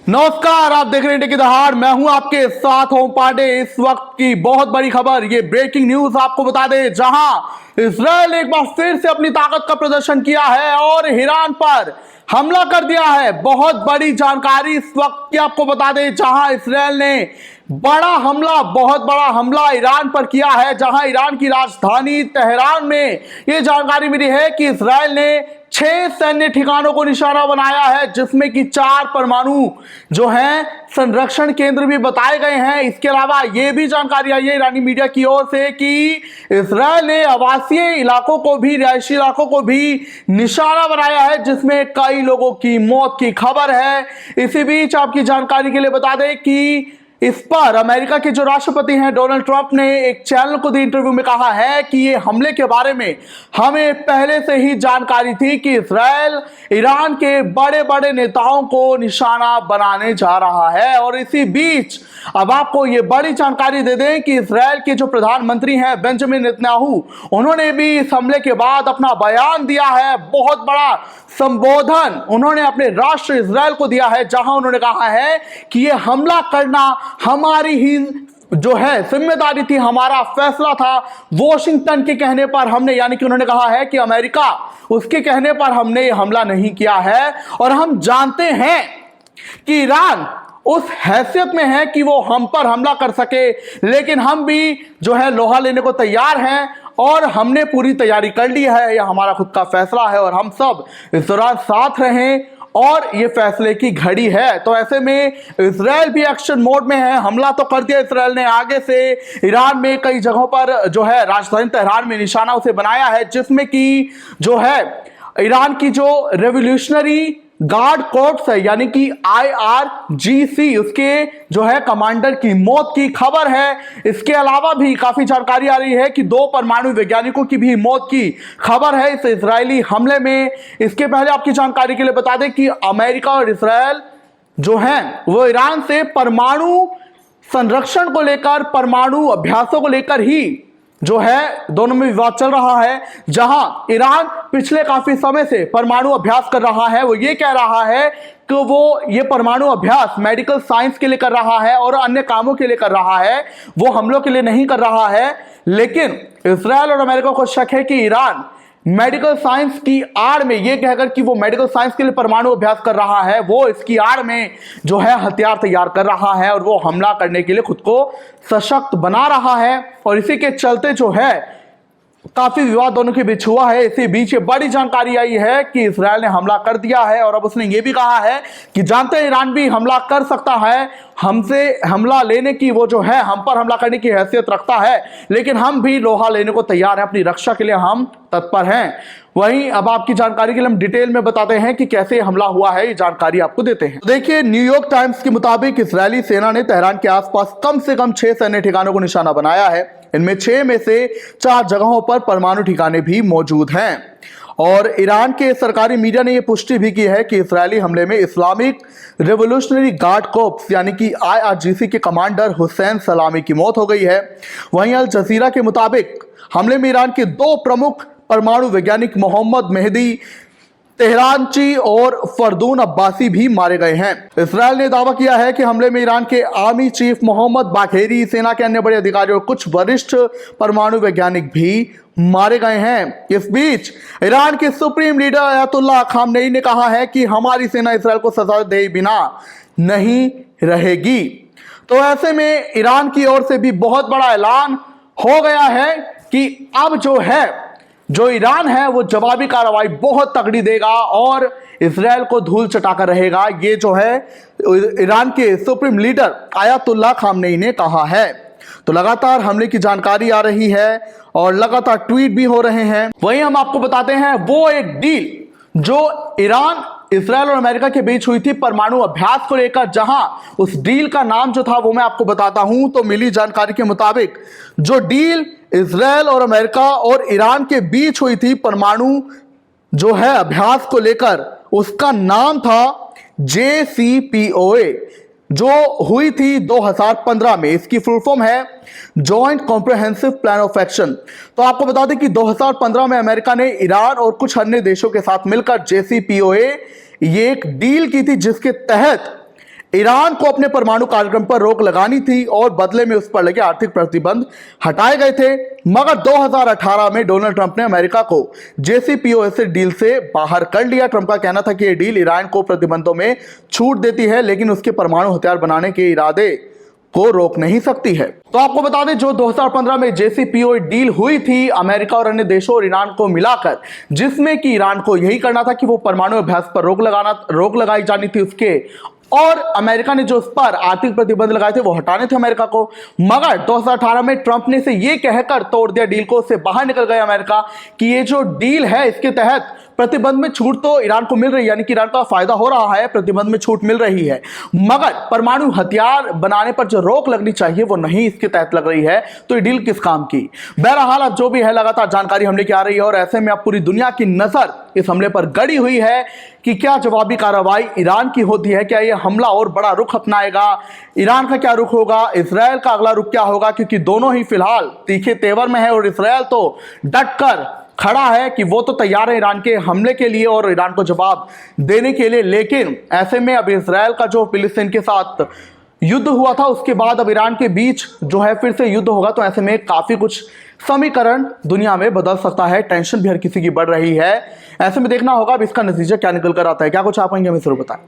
नमस्कार, आप देख रहे हैं टेकी दहाड़। मैं हूं आपके साथ ओम पांडे। इस वक्त की बहुत बड़ी खबर, ये ब्रेकिंग न्यूज आपको बता दें, जहां इजराइल एक बार फिर से अपनी ताकत का प्रदर्शन किया है और ईरान पर हमला कर दिया है। बहुत बड़ी जानकारी इस वक्त की आपको बता दें, जहां इजराइल ने बहुत बड़ा हमला ईरान पर किया है। जहां ईरान की राजधानी तेहरान में यह जानकारी मिली है कि इजराइल ने 6 सैन्य ठिकानों को निशाना बनाया है, जिसमें कि 4 परमाणु जो हैं संरक्षण केंद्र भी बताए गए हैं। इसके अलावा यह भी जानकारी आई है ईरानी मीडिया की ओर से कि इजराइल ने आवासीय इलाकों को भी, रिहायशी इलाकों को भी निशाना बनाया है, जिसमें कई लोगों की मौत की खबर है। इसी बीच आपकी जानकारी के लिए बता दें कि इस पर अमेरिका के जो राष्ट्रपति हैं डोनाल्ड ट्रंप ने एक चैनल को दी इंटरव्यू में कहा है कि ये हमले के बारे में हमें पहले से ही जानकारी थी कि इजराइल ईरान के बड़े बड़े नेताओं को निशाना बनाने जा रहा है। और इसी बीच अब आपको ये बड़ी जानकारी दे दें कि इजराइल के जो प्रधानमंत्री हैं बेंजामिन नेतन्याहू, उन्होंने भी इस हमले के बाद अपना बयान दिया है। बहुत बड़ा संबोधन उन्होंने अपने राष्ट्र इजराइल को दिया है, जहां उन्होंने कहा है कि यह हमला करना हमारी ही जो है जिम्मेदारी थी, हमारा फैसला था। वॉशिंगटन के कहने पर हमने, यानी कि उन्होंने कहा है कि अमेरिका उसके कहने पर हमने हमला नहीं किया है। और हम जानते हैं कि ईरान उस हैसियत में है कि वो हम पर हमला कर सके, लेकिन हम भी जो है लोहा लेने को तैयार हैं और हमने पूरी तैयारी कर ली है। यह हमारा खुद का फैसला है और हम सब इस दौरान साथ रहें और ये फैसले की घड़ी है। तो ऐसे में इजराइल भी एक्शन मोड में है। हमला तो कर दिया इजराइल ने आगे से, ईरान में कई जगहों पर जो है राजधानी तेहरान में निशाना उसे बनाया है, जिसमें कि जो है ईरान की जो रेवोल्यूशनरी गार्ड कोर्प्स है, यानी कि IRGC, उसके जो है कमांडर की मौत की खबर है। इसके अलावा भी काफी जानकारी आ रही है कि 2 परमाणु वैज्ञानिकों की भी मौत की खबर है इस इजरायली हमले में। इसके पहले आपकी जानकारी के लिए बता दें कि अमेरिका और इजराइल जो है वो ईरान से परमाणु संरक्षण को लेकर, परमाणु अभ्यासों को लेकर ही जो है दोनों में विवाद चल रहा है। जहां ईरान पिछले काफी समय से परमाणु अभ्यास कर रहा है, वो ये कह रहा है कि वो ये परमाणु अभ्यास मेडिकल साइंस के लिए कर रहा है और अन्य कामों के लिए कर रहा है, वो हमलों के लिए नहीं कर रहा है। लेकिन इजराइल और अमेरिका को शक है कि ईरान मेडिकल साइंस की आड़ में, यह कहकर कि वो मेडिकल साइंस के लिए परमाणु अभ्यास कर रहा है, वो इसकी आड़ में जो है हथियार तैयार कर रहा है और वो हमला करने के लिए खुद को सशक्त बना रहा है। और इसी के चलते जो है काफी विवाद दोनों के बीच हुआ है। इसी बीच ये बड़ी जानकारी आई है कि इजराइल ने हमला कर दिया है और अब उसने ये भी कहा है कि जानते हैं ईरान भी हमला कर सकता है, हमसे हमला लेने की, वो जो है हम पर हमला करने की हैसियत रखता है, लेकिन हम भी लोहा लेने को तैयार हैं, अपनी रक्षा के लिए हम तत्पर हैं। वहीं अब आपकी जानकारी के लिए हम डिटेल में बताते हैं कि कैसे हमला हुआ है, ये जानकारी आपको देते हैं। देखिए, न्यूयॉर्क टाइम्स के मुताबिक इजरायली सेना ने तेहरान के आसपास कम से कम 6 सैन्य ठिकानों को निशाना बनाया है। इनमें 6 में से 4 जगहों पर परमाणु ठिकाने भी मौजूद हैं। और ईरान के सरकारी मीडिया ने यह पुष्टि भी की है कि इजरायली हमले में इस्लामिक रेवोल्यूशनरी गार्ड कोर्प्स यानी कि IRGC के कमांडर हुसैन सलामी की मौत हो गई है। वहीं अल जजीरा के मुताबिक हमले में ईरान के 2 प्रमुख परमाणु वैज्ञानिक मोहम्मद मेहदी तेहरानची और फरदून अब्बासी भी मारे गए हैं। इजराइल ने दावा किया है कि हमले में ईरान के आर्मी चीफ मोहम्मद बाघेरी, सेना के अन्य बड़े अधिकारी और कुछ वरिष्ठ परमाणु वैज्ञानिक भी मारे गए हैं। इस बीच ईरान के सुप्रीम लीडर अयातुल्लाह खामनेई ने कहा है कि हमारी सेना इजराइल को सजा दे बिना नहीं रहेगी। तो ऐसे में ईरान की ओर से भी बहुत बड़ा ऐलान हो गया है कि अब जो ईरान है वो जवाबी कार्रवाई बहुत तगड़ी देगा और इजराइल को धूल चटाकर रहेगा। ये जो है ईरान के सुप्रीम लीडर अयातुल्लाह खामनेई ने कहा है। तो लगातार हमले की जानकारी आ रही है और लगातार ट्वीट भी हो रहे हैं। वहीं हम आपको बताते हैं वो एक डील जो ईरान, इजराइल और अमेरिका के बीच हुई थी परमाणु अभ्यास को लेकर, जहां उस डील का नाम जो था वो मैं आपको बताता हूं। तो मिली जानकारी के मुताबिक जो डील इजराइल और अमेरिका और ईरान के बीच हुई थी परमाणु जो है अभ्यास को लेकर, उसका नाम था JCPOA, जो हुई थी 2015 में। इसकी फुल फॉर्म है joint comprehensive plan of action. तो आपको बता दें कि 2015 में अमेरिका ने ईरान और कुछ अन्य देशों के साथ मिलकर JCPOA ये एक डील की थी, जिसके तहत ईरान को अपने परमाणु कार्यक्रम पर रोक लगानी थी और बदले में उस पर लगे आर्थिक प्रतिबंध हटाए गए थे। मगर 2018 में डोनाल्ड ट्रंप ने अमेरिका को JCPOA डील से बाहर कर लिया। ट्रंप का कहना था कि यह डील ईरान को प्रतिबंधों में छूट देती है, लेकिन उसके परमाणु हथियार बनाने के इरादे को रोक नहीं सकती है। तो आपको बता दें, जो 2015 में JCPOA डील हुई थी अमेरिका और अन्य देशों और ईरान को मिलाकर, जिसमें कि ईरान को यही करना था कि वो परमाणु अभ्यास पर रोक लगाई जानी थी उसके, और अमेरिका ने जो उस पर आर्थिक प्रतिबंध लगाए थे वो हटाने थे अमेरिका को। मगर 2018 में ट्रंप ने से ये कहकर तोड़ दिया डील को, उससे बाहर निकल गए अमेरिका कि ये जो डील है इसके तहत प्रतिबंध में छूट तो ईरान को मिल रही है, यानी कि ईरान का फायदा हो रहा है, प्रतिबंध में छूट मिल रही है, मगर परमाणु हथियार बनाने पर जो रोक लगनी चाहिए वो नहीं इसके तहत लग रही है। तो ये डील किस काम की? बहरहाल अब जो भी है लगातार जानकारी हम लेके आ रही है और ऐसे में अब पूरी दुनिया की नजर इस हमले पर गड़ी हुई है कि क्या जवाबी कार्रवाई ईरान की होती है, क्या यह हमला और बड़ा रुख अपनाएगा, ईरान का क्या रुख होगा, इजरायल का अगला रुख क्या होगा, क्योंकि दोनों ही फिलहाल तीखे तेवर में है और इजरायल तो डटकर खड़ा है कि वो तो तैयार है ईरान के हमले के लिए और ईरान को जवाब देने के लिए। लेकिन ऐसे में अब इजरायल का जो फिलिस्तीन के साथ युद्ध हुआ था उसके बाद अब ईरान के बीच जो है फिर से युद्ध होगा, तो ऐसे में काफी कुछ समीकरण दुनिया में बदल सकता है, टेंशन भी हर किसी की बढ़ रही है। ऐसे में देखना होगा अब इसका नतीजा क्या निकल कर आता है। क्या कुछ आप कहेंगे हमें जरूर बताएं।